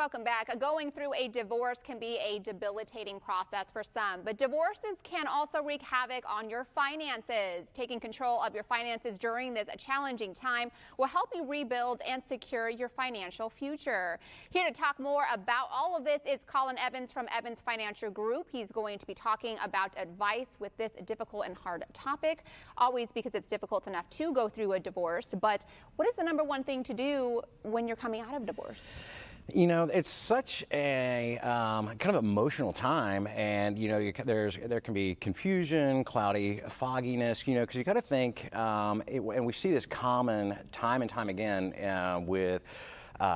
Welcome back. Going through a divorce can be a debilitating process for some, but divorces can also wreak havoc on your finances. Taking control of your finances during this challenging time will help you rebuild and secure your financial future. Here to talk more about all of this is Colin Evans from Evans Financial Group. He's going to be talking about advice with this difficult and hard topic, always because it's difficult enough to go through a divorce. But what is the number one thing to do when you're coming out of divorce? You know, it's such a kind of emotional time, and there can be confusion, cloudy fogginess. Because you got to think, and we see this common time and time again with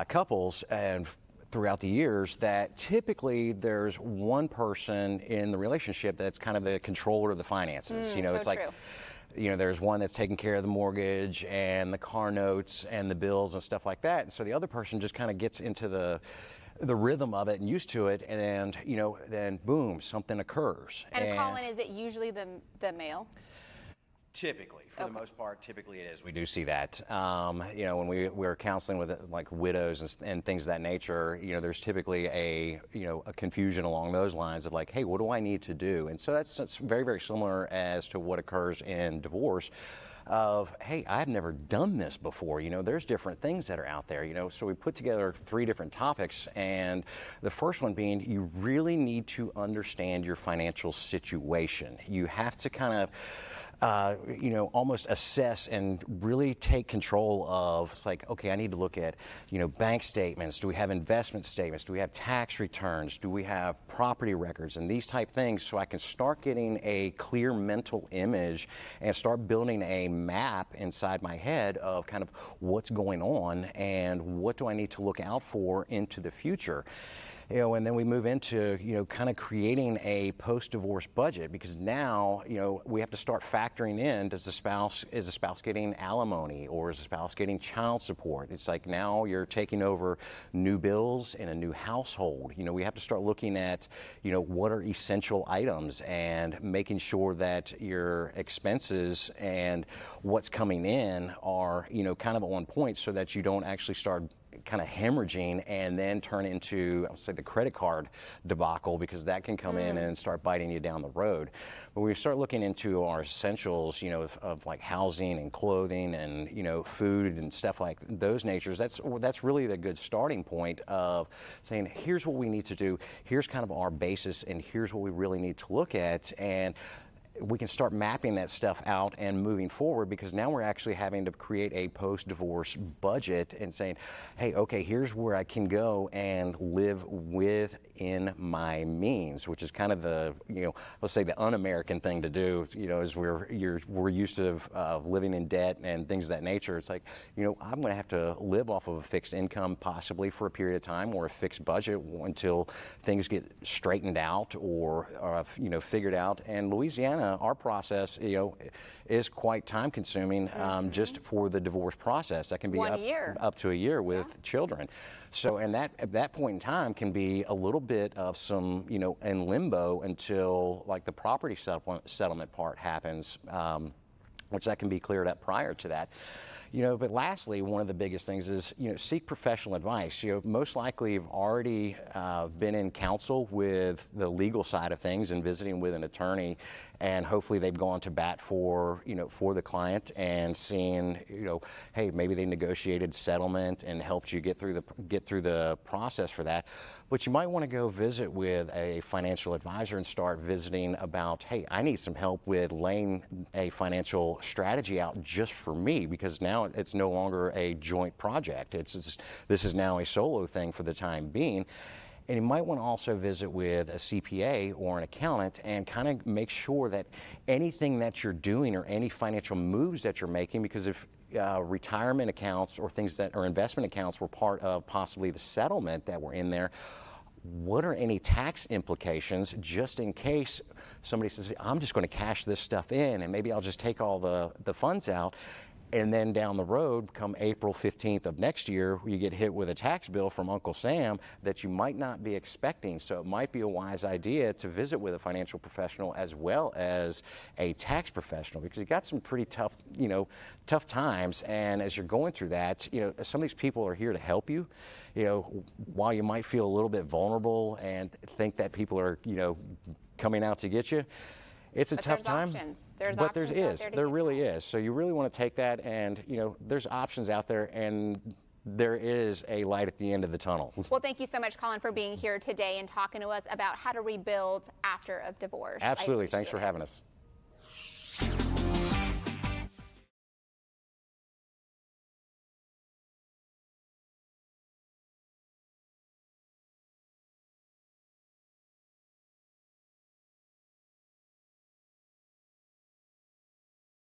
couples and throughout the years, that typically there's one person in the relationship that's kind of the controller of the finances. It's like. True. There's one that's taking care of the mortgage and the car notes and the bills and stuff like that. And so the other person just kind of gets into the rhythm of it and used to it, and then boom, something occurs. And Colin, is it usually the male? Typically, for the most part, typically it is. We do see that. When we're counseling with like widows and things of that nature, there's typically a confusion along those lines of like, hey, what do I need to do? And so that's very, very similar as to what occurs in divorce. Of, hey, I've never done this before. There's different things that are out there. So we put together 3 different topics, and the first one being, you really need to understand your financial situation. You have to kind of almost assess and really take control of, it's like, okay, I need to look at, bank statements. Do we have investment statements? Do we have tax returns? Do we have property records and these type things, so I can start getting a clear mental image and start building a map inside my head of kind of what's going on and what do I need to look out for into the future. And then we move into, kind of creating a post-divorce budget, because now, we have to start factoring in, is the spouse getting alimony, or is the spouse getting child support? It's like now you're taking over new bills in a new household. We have to start looking at, what are essential items and making sure that your expenses and what's coming in are, kind of on point, so that you don't actually start kind of hemorrhaging and then turn into, I would say, the credit card debacle, because that can come in and start biting you down the road. But we start looking into our essentials, of like housing and clothing and, food and stuff like those natures. That's really the good starting point of saying, here's what we need to do. Here's kind of our basis, and here's what we really need to look at. And we can start mapping that stuff out and moving forward, because now we're actually having to create a post-divorce budget and saying, hey, okay, here's where I can go and live within my means, which is kind of the, let's say the un-American thing to do, is we're used to living in debt and things of that nature. It's like, I'm going to have to live off of a fixed income possibly for a period of time, or a fixed budget until things get straightened out or figured out. And Louisiana, our process, is quite time consuming, just for the divorce process. That can be up to a year with children. So, and that at that point in time can be a little bit of some, in limbo until like the property settlement part happens, which that can be cleared up prior to that. But lastly, one of the biggest things is, seek professional advice. Most likely you've already been in counsel with the legal side of things and visiting with an attorney, and hopefully they've gone to bat for the client and seeing, hey, maybe they negotiated settlement and helped you get through the process for that. But you might want to go visit with a financial advisor and start visiting about, hey, I need some help with laying a financial strategy out just for me, because now it's no longer a joint project. This is now a solo thing for the time being. And you might want to also visit with a CPA or an accountant and kind of make sure that anything that you're doing or any financial moves that you're making, because if retirement accounts or things that are investment accounts were part of possibly the settlement that were in there, what are any tax implications, just in case somebody says, I'm just going to cash this stuff in and maybe I'll just take all the funds out. And then down the road, come April 15th of next year, you get hit with a tax bill from Uncle Sam that you might not be expecting. So it might be a wise idea to visit with a financial professional as well as a tax professional, because you got some pretty tough, tough times. And as you're going through that, some of these people are here to help you. While you might feel a little bit vulnerable and think that people are, coming out to get you, it's a tough time. But there really is. So you really want to take that, and there's options out there, and there is a light at the end of the tunnel. Well, thank you so much, Colin, for being here today and talking to us about how to rebuild after a divorce. Absolutely. Thanks for having us.